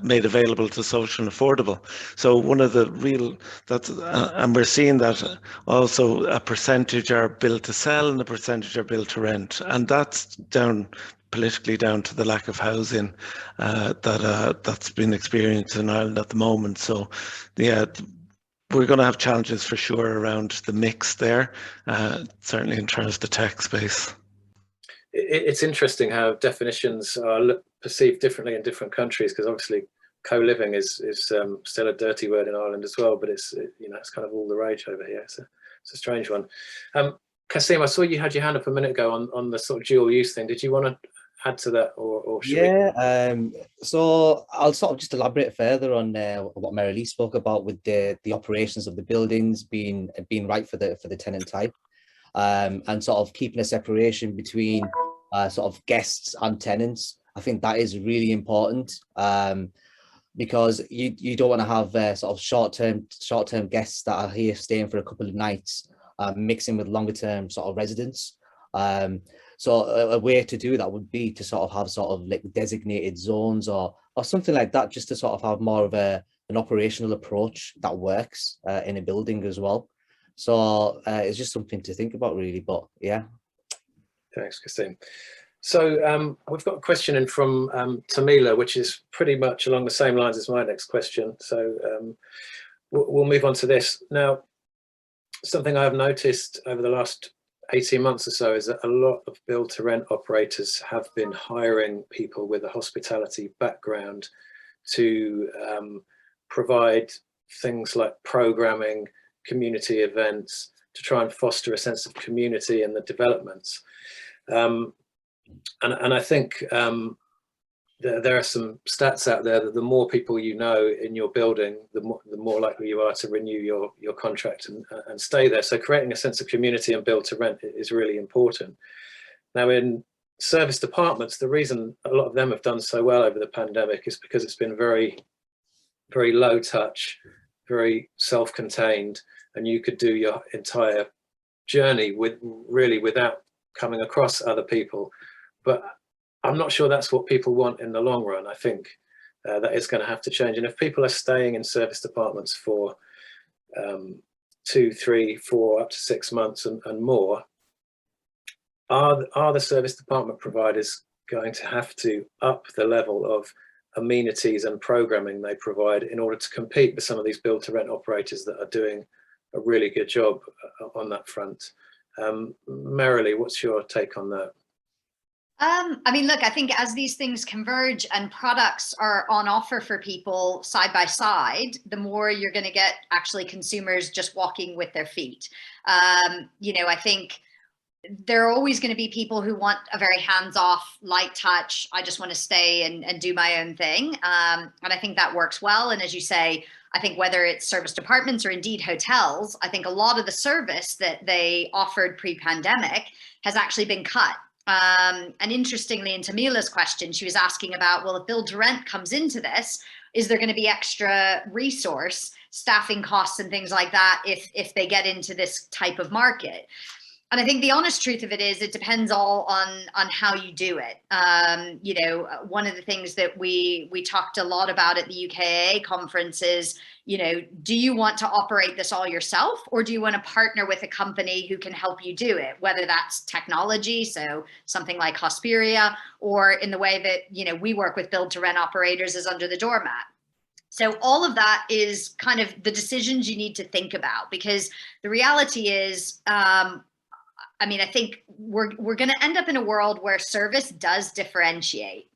made available to social and affordable. So one of the and we're seeing that also a percentage are built to sell and a percentage are built to rent, and that's politically down to the lack of housing that's been experienced in Ireland at the moment. So yeah, we're going to have challenges for sure around the mix there, certainly in terms of the tech space. It's interesting how definitions are perceived differently in different countries, because obviously co-living is still a dirty word in Ireland as well, but it's it's kind of all the rage over here. So it's a strange one. Kasim, I saw you had your hand up a minute ago on the sort of dual use thing. Did you want to add to that, or should we? So I'll sort of just elaborate further on what Mary-Lee spoke about with the operations of the buildings being right for the tenant type, and sort of keeping a separation between sort of guests and tenants. I think that is really important, because you don't want to have sort of short-term guests that are here staying for a couple of nights, mixing with longer-term sort of residents. So a way to do that would be to sort of have sort of like designated zones or something like that, just to sort of have more of an operational approach that works in a building as well. So it's just something to think about, really. But yeah. Thanks, Kasim. So we've got a question in from Tamila, which is pretty much along the same lines as my next question. So we'll move on to this. Now, something I've noticed over the last 18 months or so is that a lot of build to rent operators have been hiring people with a hospitality background to provide things like programming, community events, to try and foster a sense of community in the developments. And I think there are some stats out there that the more people you know in your building, the more likely you are to renew your contract and stay there. So creating a sense of community and build to rent is really important. Now in service departments, the reason a lot of them have done so well over the pandemic is because it's been very, very low touch, very self-contained, and you could do your entire journey without coming across other people. But I'm not sure that's what people want in the long run. I think that is going to have to change. And if people are staying in service departments for 2, 3, 4, up to 6 months and more, are the service department providers going to have to up the level of amenities and programming they provide in order to compete with some of these build to rent operators that are doing a really good job on that front? Marilee, what's your take on that? I mean, look, I think as these things converge and products are on offer for people side by side, the more you're going to get actually consumers just walking with their feet. You know, I think there are always going to be people who want a very hands-off, light touch. I just want to stay and do my own thing. And I think that works well. And as you say, I think whether it's service departments or indeed hotels, I think a lot of the service that they offered pre-pandemic has actually been cut. And interestingly, in Tamila's question, she was asking about, well, if build to rent comes into this, is there going to be extra resource, staffing costs and things like that if they get into this type of market? And I think the honest truth of it is it depends all on how you do it. You know, one of the things that we talked a lot about at the UKAA conference is, you know, do you want to operate this all yourself, or do you want to partner with a company who can help you do it, whether that's technology, so something like Hosperia, or in the way that, you know, we work with build to rent operators is under the doormat. So all of that is kind of the decisions you need to think about, because the reality is, I mean, I think we're going to end up in a world where service does differentiate.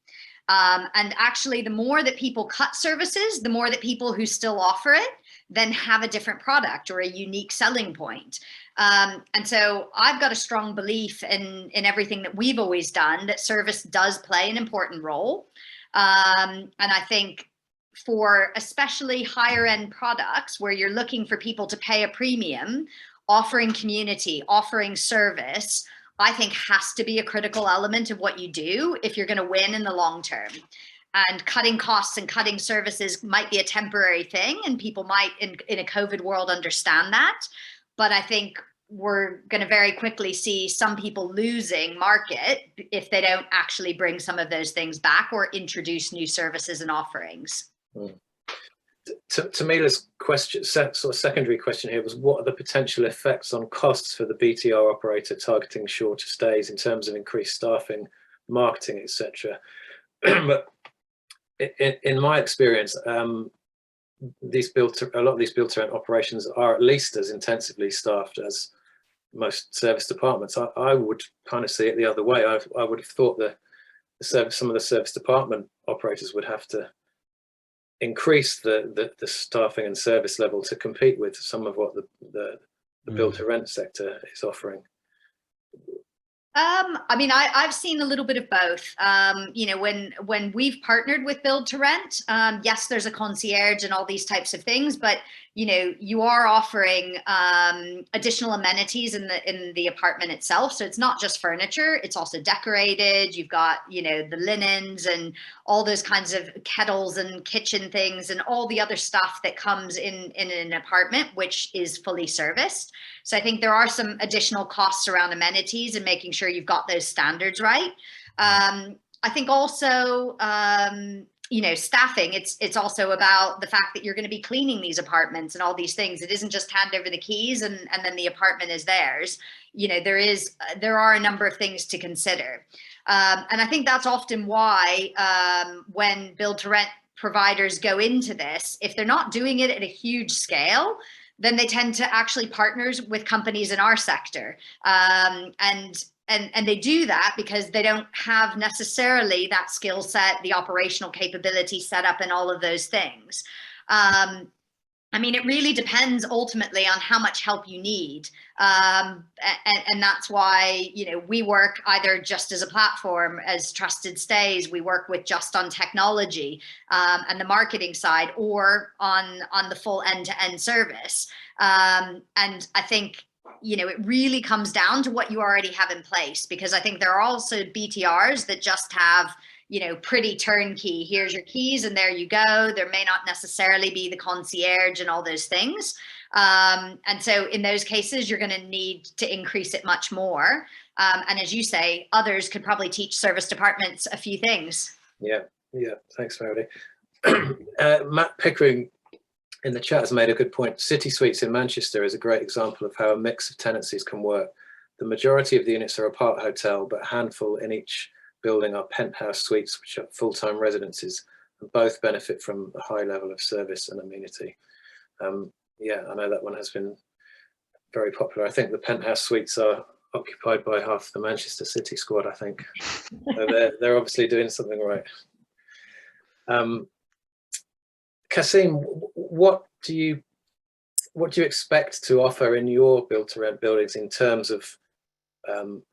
And actually, the more that people cut services, the more that people who still offer it then have a different product or a unique selling point. And so I've got a strong belief in everything that we've always done, that service does play an important role. And I think for especially higher end products where you're looking for people to pay a premium, offering community, offering service, I think has to be a critical element of what you do if you're going to win in the long term. And cutting costs and cutting services might be a temporary thing, and people might in a COVID world understand that. But I think we're going to very quickly see some people losing market if they don't actually bring some of those things back or introduce new services and offerings. Tamila's question, sort of secondary question here, was what are the potential effects on costs for the BTR operator targeting shorter stays in terms of increased staffing, marketing, etc. But in my experience, a lot of these build-to-rent operations are at least as intensively staffed as most service departments. I would kind of see it the other way. I would have thought that some of the service department operators would have to increase the staffing and service level to compete with some of what the build to rent sector is offering. I mean, I've seen a little bit of both. You know, when we've partnered with build to rent, yes, there's a concierge and all these types of things, but you know, you are offering additional amenities in the apartment itself. So it's not just furniture, it's also decorated. You've got, you know, the linens and all those kinds of kettles and kitchen things and all the other stuff that comes in an apartment, which is fully serviced. So I think there are some additional costs around amenities and making sure you've got those standards right. I think also, you know, staffing, it's also about the fact that you're going to be cleaning these apartments and all these things. It isn't just hand over the keys and then the apartment is theirs. You know, there are a number of things to consider. And I think that's often why when build to rent providers go into this, if they're not doing it at a huge scale, then they tend to actually partner with companies in our sector. And they do that because they don't have necessarily that skill set, the operational capability set up, and all of those things. I mean, it really depends ultimately on how much help you need. And that's why, you know, we work either just as a platform, as Trusted Stays, we work with just on technology and the marketing side, or on the full end-to-end service. And I think, you know, it really comes down to what you already have in place, because I think there are also BTRs that just have, you know, pretty turnkey, here's your keys and there you go. There may not necessarily be the concierge and all those things. And so in those cases, you're going to need to increase it much more. And as you say, others could probably teach service departments a few things. Yeah, thanks, Verity. Matt Pickering in the chat has made a good point. City Suites in Manchester is a great example of how a mix of tenancies can work. The majority of the units are apart hotel, but a handful in each building are penthouse suites, which are full-time residences, and both benefit from a high level of service and amenity. Yeah, I know that one has been very popular. I think the penthouse suites are occupied by half the Manchester City squad, I think. So they're obviously doing something right. Kasim, what do you expect to offer in your build-to-rent buildings in terms of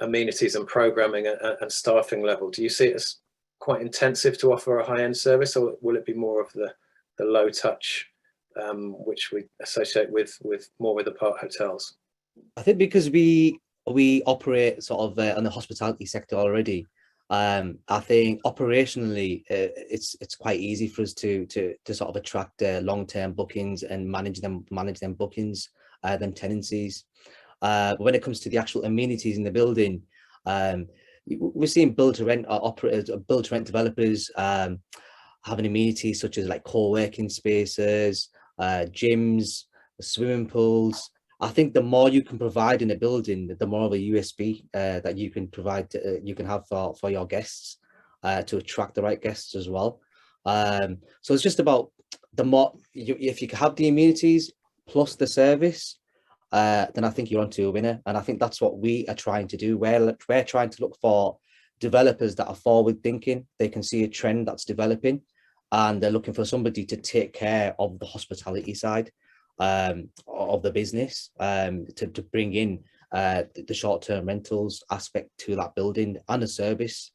amenities and programming and staffing level? Do you see it as quite intensive to offer a high-end service, or will it be more of the low touch, which we associate with apart hotels? I think because we operate sort of on the hospitality sector already, I think operationally it's quite easy for us to sort of attract long-term bookings and manage them bookings, them tenancies. But when it comes to the actual amenities in the building, we're seeing build-to-rent operators, build-to-rent developers having amenities such as like co-working spaces, gyms, swimming pools. I think the more you can provide in a building, the more of a USP that you can provide, you can have for your guests, to attract the right guests as well. So it's just about the more, if you can have the amenities plus the service, then I think you're onto a winner. And I think that's what we are trying to do. We're trying to look for developers that are forward thinking. They can see a trend that's developing, and they're looking for somebody to take care of the hospitality side of the business, to bring in the short-term rentals aspect to that building, and a service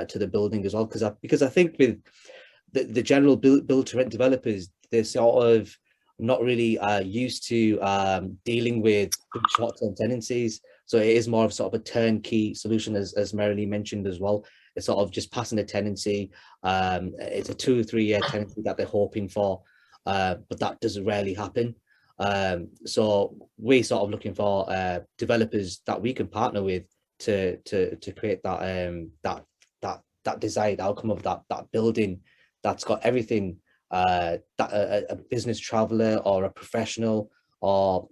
to the building as well. Because I think with the general build-to-rent developers, they're sort of not really used to dealing with short-term tenancies. So it is more of sort of a turnkey solution, as Marilee mentioned as well. It's sort of just passing a tenancy. It's a 2 or 3 year tenancy that they're hoping for, but that doesn't rarely happen. So we're sort of looking for developers that we can partner with to create that that desired outcome of that building that's got everything that a business traveler or a professional or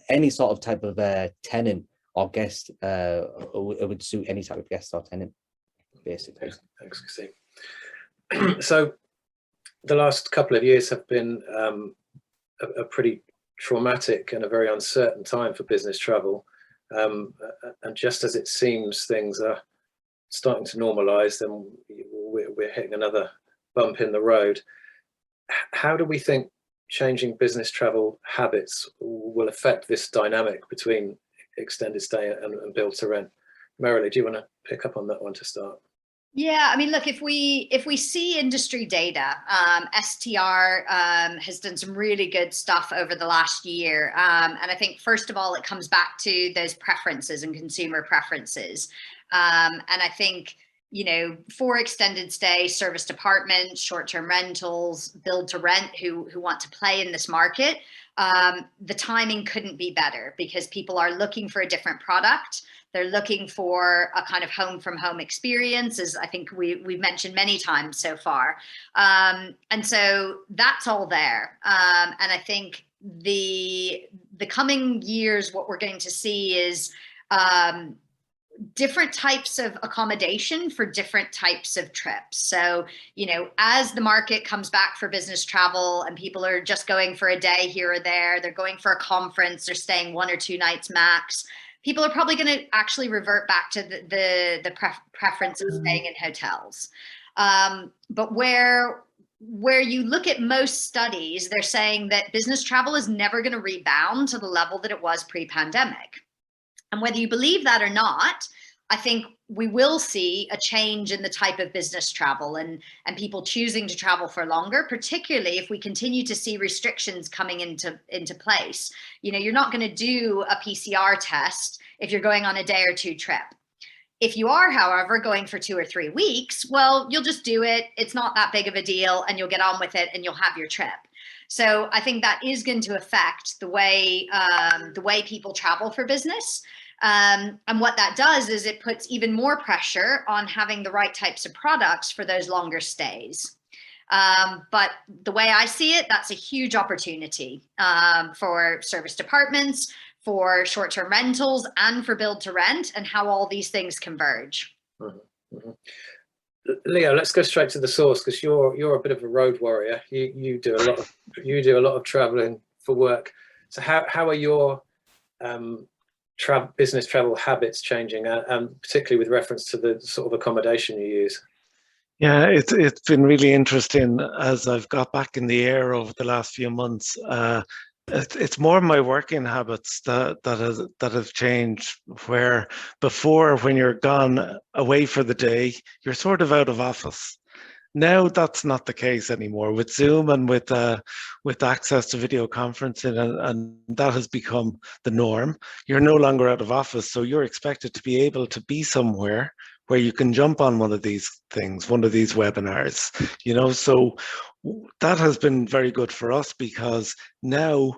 any sort of type of tenant or guest would suit any type of guest or tenant, basically. Thanks, Kasim. So the last couple of years have been a pretty traumatic and a very uncertain time for business travel, and just as it seems things are starting to normalize, then we're hitting another bump in the road. How do we think changing business travel habits will affect this dynamic between extended stay and build to rent? Marilee, do you want to pick up on that one to start? Yeah, I mean, look, if we see industry data, STR has done some really good stuff over the last year. And I think, first of all, it comes back to those preferences and consumer preferences. And I think, you know, for extended stay, service departments, short-term rentals, build to rent who want to play in this market, the timing couldn't be better, because people are looking for a different product. They're looking for a kind of home from home experience, as I think we've mentioned many times so far. And so that's all there. And I think the coming years, what we're going to see is different types of accommodation for different types of trips. So, you know, as the market comes back for business travel and people are just going for a day here or there, they're going for a conference, they're staying 1 or 2 nights max, people are probably going to actually revert back to the preference of staying in hotels. But where you look at most studies, they're saying that business travel is never going to rebound to the level that it was pre-pandemic. And whether you believe that or not, I think we will see a change in the type of business travel and people choosing to travel for longer, particularly if we continue to see restrictions coming into place. You know, you're not going to do a PCR test if you're going on a day or 2 trip. If you are, however, going for 2 or 3 weeks, well, you'll just do it. It's not that big of a deal, and you'll get on with it and you'll have your trip. So I think that is going to affect the way people travel for business. And what that does is it puts even more pressure on having the right types of products for those longer stays. But the way I see it, that's a huge opportunity for service departments, for short-term rentals, and for build to rent, and how all these things converge. Mm-hmm. Mm-hmm. Leo, let's go straight to the source, because you're a bit of a road warrior. You do a lot of traveling for work. So how are your business travel habits changing, particularly with reference to the sort of accommodation you use? Yeah, it's been really interesting as I've got back in the air over the last few months. It's more my working habits that have changed, where before, when you're gone away for the day, you're sort of out of office. Now that's not the case anymore with Zoom and with access to video conferencing, and that has become the norm. You're no longer out of office, so you're expected to be able to be somewhere where you can jump on one of these things, one of these webinars, you know. So that has been very good for us, because now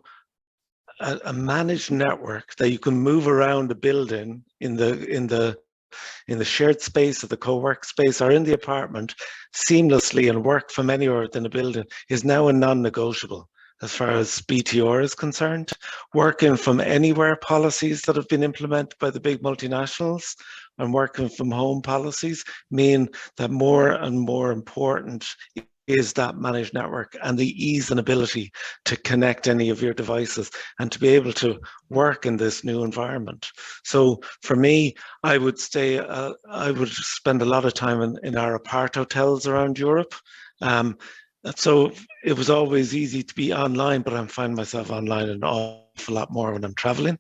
a managed network that you can move around a building in the shared space of the co-work space or in the apartment seamlessly and work from anywhere within a building is now a non-negotiable as far as BTR is concerned. Working from anywhere policies that have been implemented by the big multinationals and working from home policies mean that more and more important is that managed network and the ease and ability to connect any of your devices and to be able to work in this new environment. So for me, I would spend a lot of time in our apart hotels around Europe. So it was always easy to be online, but I'm finding myself online an awful lot more when I'm traveling.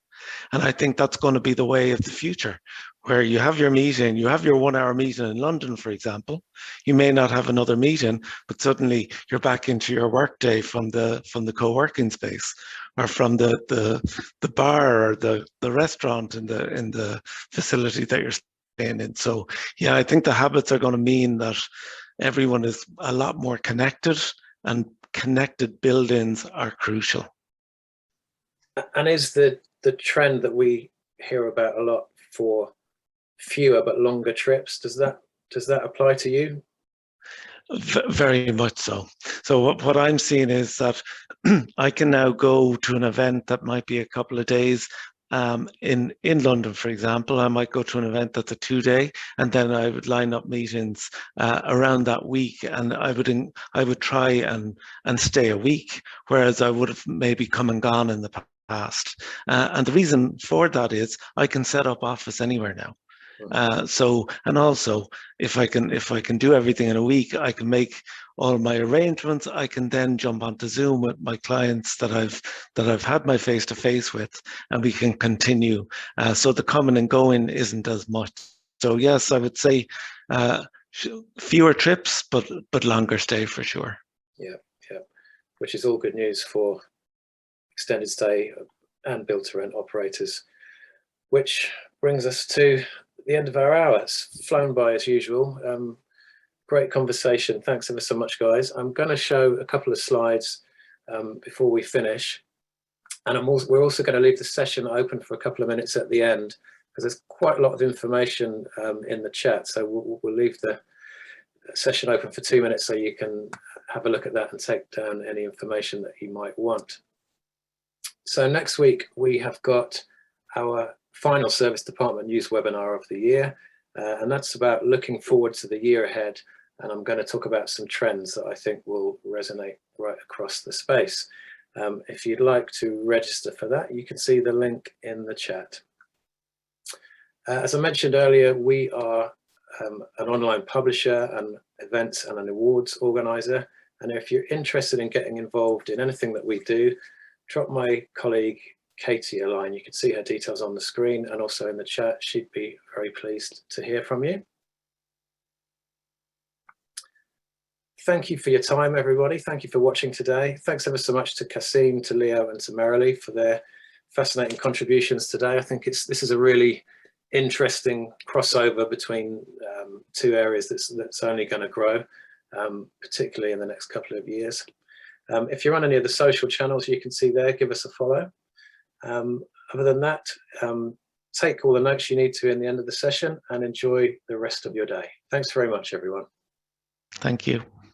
And I think that's going to be the way of the future, where you have your meeting, you have your 1 hour meeting in London, for example. You may not have another meeting, but suddenly you're back into your workday from the co-working space, or from the bar or the restaurant in the facility that you're staying in. So yeah, I think the habits are going to mean that everyone is a lot more connected, and connected buildings are crucial. And is the trend that we hear about a lot for fewer but longer trips, does that apply to you? Very much so. So what I'm seeing is that I can now go to an event that might be a couple of days. In London, for example, I might go to an event that's a 2-day, and then I would line up meetings around that week, and I would try and stay a week, whereas I would have maybe come and gone in the past. And the reason for that is I can set up office anywhere now. So, and also if I can do everything in a week, I can make all my arrangements. I can then jump onto Zoom with my clients that I've had my face-to-face with, and we can continue. So the coming and going isn't as much. So yes, I would say fewer trips, but longer stay for sure. Yeah, which is all good news for extended stay and build to rent operators. Which brings us to the end of our hour. It's flown by as usual. Great conversation. Thanks ever so much, guys. I'm going to show a couple of slides before we finish, and we're also going to leave the session open for a couple of minutes at the end, because there's quite a lot of information in the chat. So we'll leave the session open for 2 minutes so you can have a look at that and take down any information that you might want. So next week we have got our final service department news webinar of the year. And that's about looking forward to the year ahead. And I'm going to talk about some trends that I think will resonate right across the space. If you'd like to register for that, you can see the link in the chat. As I mentioned earlier, we are an online publisher, an events and an awards organizer. And if you're interested in getting involved in anything that we do, drop my colleague Katie a line. You can see her details on the screen and also in the chat. She'd be very pleased to hear from you. Thank you for your time, everybody. Thank you for watching today. Thanks ever so much to Kasim, to Leo and to Marilee for their fascinating contributions today. I think this is a really interesting crossover between two areas that's only going to grow, particularly in the next couple of years. If you're on any of the social channels, you can see there, give us a follow. Other than that, take all the notes you need to in the end of the session and enjoy the rest of your day. Thanks very much, everyone. Thank you.